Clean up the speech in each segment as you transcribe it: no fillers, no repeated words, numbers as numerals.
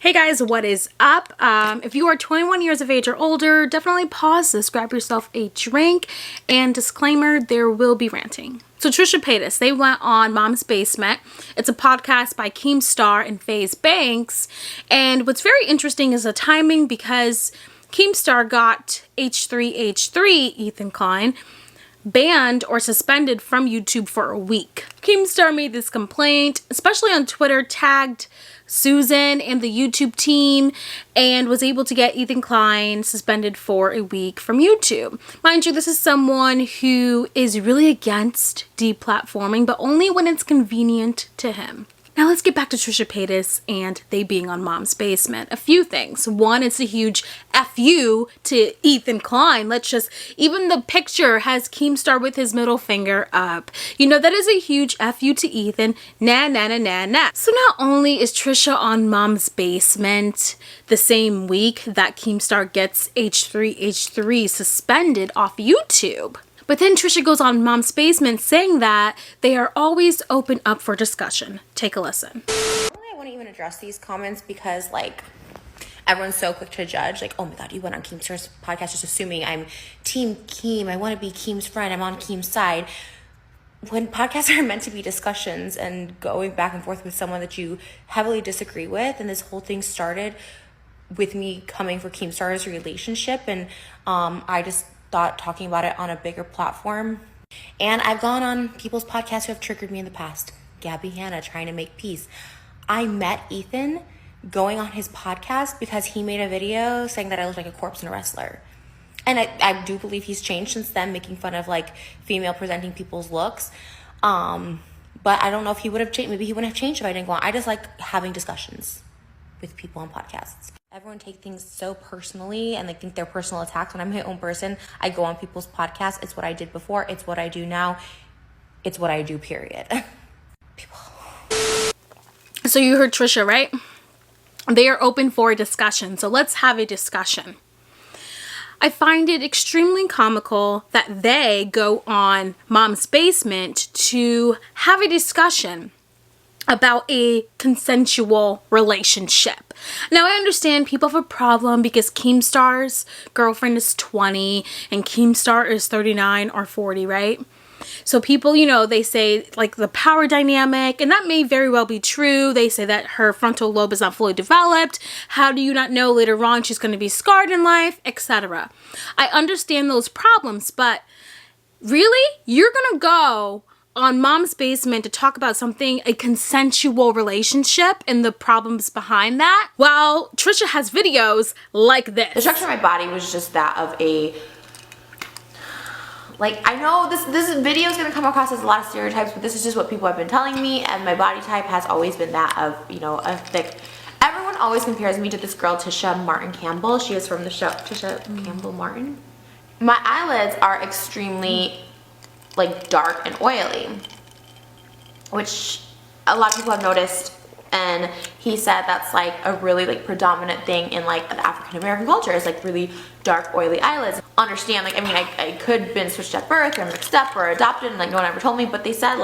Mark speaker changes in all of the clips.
Speaker 1: Hey guys, what is up? If you are 21 years of age or older, definitely pause this, grab yourself a drink, and disclaimer, there will be ranting. So Trisha Paytas, they went on Mom's Basement. It's a podcast by Keemstar and Faze Bank, and what's very interesting is the timing because Keemstar got H3H3, Ethan Klein, banned or suspended from YouTube for a week. Keemstar made this complaint, especially on Twitter, tagged Susan and the YouTube team, and was able to get Ethan Klein suspended for a week from YouTube. Mind you, this is someone who is really against deplatforming, but only when it's convenient to him. Now let's get back to Trisha Paytas and they being on Mom's Basement. A few things. One, it's a huge F-U to Ethan Klein. Even the picture has Keemstar with his middle finger up. You know, that is a huge F-U to Ethan. Nah, nah, nah, nah, nah. So not only is Trisha on Mom's Basement the same week that Keemstar gets H3H3 suspended off YouTube, but then Trisha goes on Mom's Basement saying that they are always open up for discussion. Take a listen.
Speaker 2: I wouldn't even address these comments because, everyone's so quick to judge. Oh my God, you went on Keemstar's podcast just assuming I'm Team Keem. I want to be Keem's friend. I'm on Keem's side. When podcasts are meant to be discussions and going back and forth with someone that you heavily disagree with, and this whole thing started with me coming for Keemstar's relationship, and I just thought talking about it on a bigger platform. And I've gone on people's podcasts who have triggered me in the past. Gabbie Hanna, trying to make peace. I met Ethan going on his podcast because he made a video saying that I looked like a corpse and a wrestler. And I do believe he's changed since then, making fun of female presenting people's looks. But I don't know if he would have changed. Maybe he wouldn't have changed if I didn't go on. I just like having discussions with people on podcasts. Everyone take things so personally and they think they're personal attacks. When I'm my own person, I go on people's podcasts. It's what I did before. It's what I do now. It's what I do, period. People.
Speaker 1: So you heard Trisha, right? They are open for a discussion. So let's have a discussion. I find it extremely comical that they go on Mom's Basement to have a discussion about a consensual relationship. Now, I understand people have a problem because Keemstar's girlfriend is 20 and Keemstar is 39 or 40, right? So people, they say the power dynamic, and that may very well be true. They say that her frontal lobe is not fully developed. How do you not know later on she's going to be scarred in life, etc.? I understand those problems, but really? You're going to go on Mom's Basement to talk about a consensual relationship and the problems behind that? Well, Trisha has videos like this.
Speaker 2: The structure of my body was just that of a, I know this video is going to come across as a lot of stereotypes, but this is just what people have been telling me, and my body type has always been that of, a thick. Everyone always compares me to this girl, Trisha Martin Campbell. She is from the show Trisha Campbell Martin. My eyelids are extremely dark and oily, which a lot of people have noticed, and he said that's a really predominant thing in the African American culture is really dark oily eyelids. Understand, I could have been switched at birth or mixed up or adopted, and no one ever told me, but they said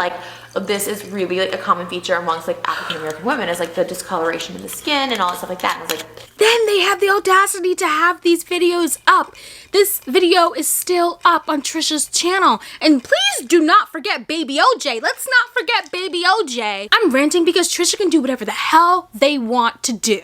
Speaker 2: this is really a common feature amongst African American women is the discoloration in the skin and all that stuff like that. And I was
Speaker 1: then they have the audacity to have these videos up. This video is still up on Trisha's channel. And please do not forget Baby OJ. Let's not forget Baby OJ. I'm ranting because Trisha can do whatever the hell they want to do.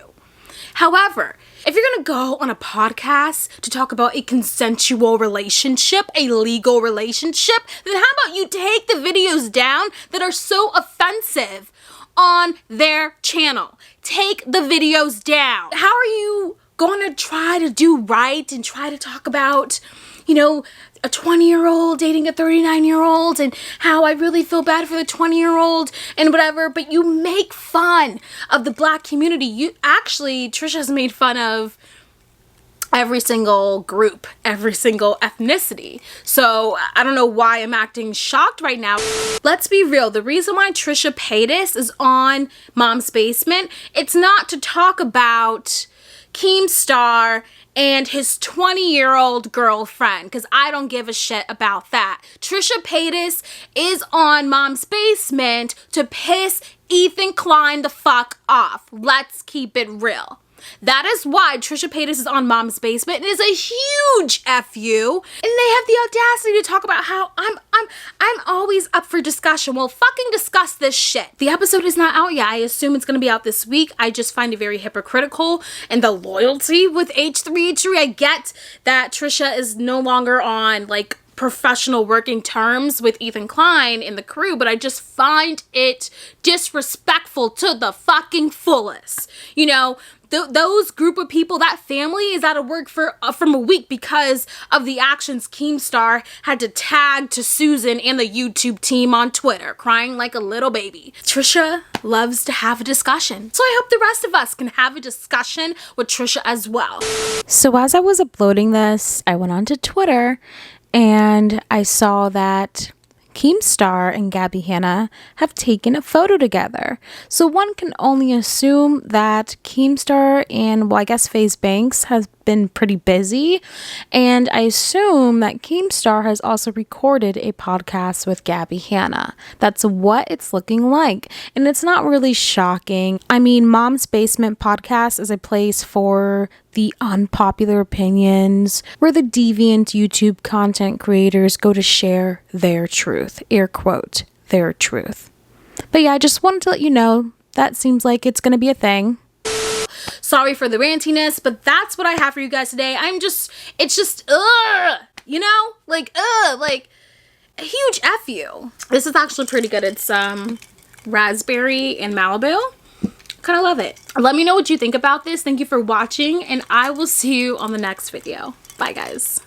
Speaker 1: However, if you're gonna go on a podcast to talk about a consensual relationship, a legal relationship, then how about you take the videos down that are so offensive on their channel? Take the videos down. How are you going to try to do right and try to talk about, a 20-year-old dating a 39-year-old and how I really feel bad for the 20-year-old and whatever, but you make fun of the Black community. Trisha has made fun of every single group, every single ethnicity. So I don't know why I'm acting shocked right now. Let's be real. The reason why Trisha Paytas is on Mom's Basement, it's not to talk about Keemstar and his 20-year-old girlfriend, because I don't give a shit about that. Trisha Paytas is on Mom's Basement to piss Ethan Klein the fuck off. Let's keep it real. That is why Trisha Paytas is on Mom's Basement and is a huge FU. And they have the audacity to talk about how I'm always up for discussion. Well, fucking discuss this shit. The episode is not out yet. I assume it's gonna be out this week. I just find it very hypocritical, and the loyalty with H3H3. I get that Trisha is no longer on like professional working terms with Ethan Klein in the crew, but I just find it disrespectful to the fucking fullest. You know, those group of people, that family is out of work from a week because of the actions Keemstar had to tag to Susan and the YouTube team on Twitter, crying like a little baby. Trisha loves to have a discussion, so I hope the rest of us can have a discussion with Trisha as well. So as I was uploading this, I went onto Twitter and I saw that Keemstar and Gabbie Hanna have taken a photo together. So one can only assume that Keemstar and, well, I guess Faze Banks has been pretty busy. And I assume that Keemstar has also recorded a podcast with Gabbie Hanna. That's what it's looking like. And it's not really shocking. I mean, Mom's Basement podcast is a place for the unpopular opinions, where the deviant YouTube content creators go to share their truth, air quote, their truth. But yeah, I just wanted to let you know that seems like it's gonna be a thing. Sorry for the rantiness, but that's what I have for you guys today. It's just, you know, like a huge F you. This is actually pretty good. It's raspberry and Malibu. Kind of love it. Let me know what you think about this. Thank you for watching, and I will see you on the next video. Bye, guys.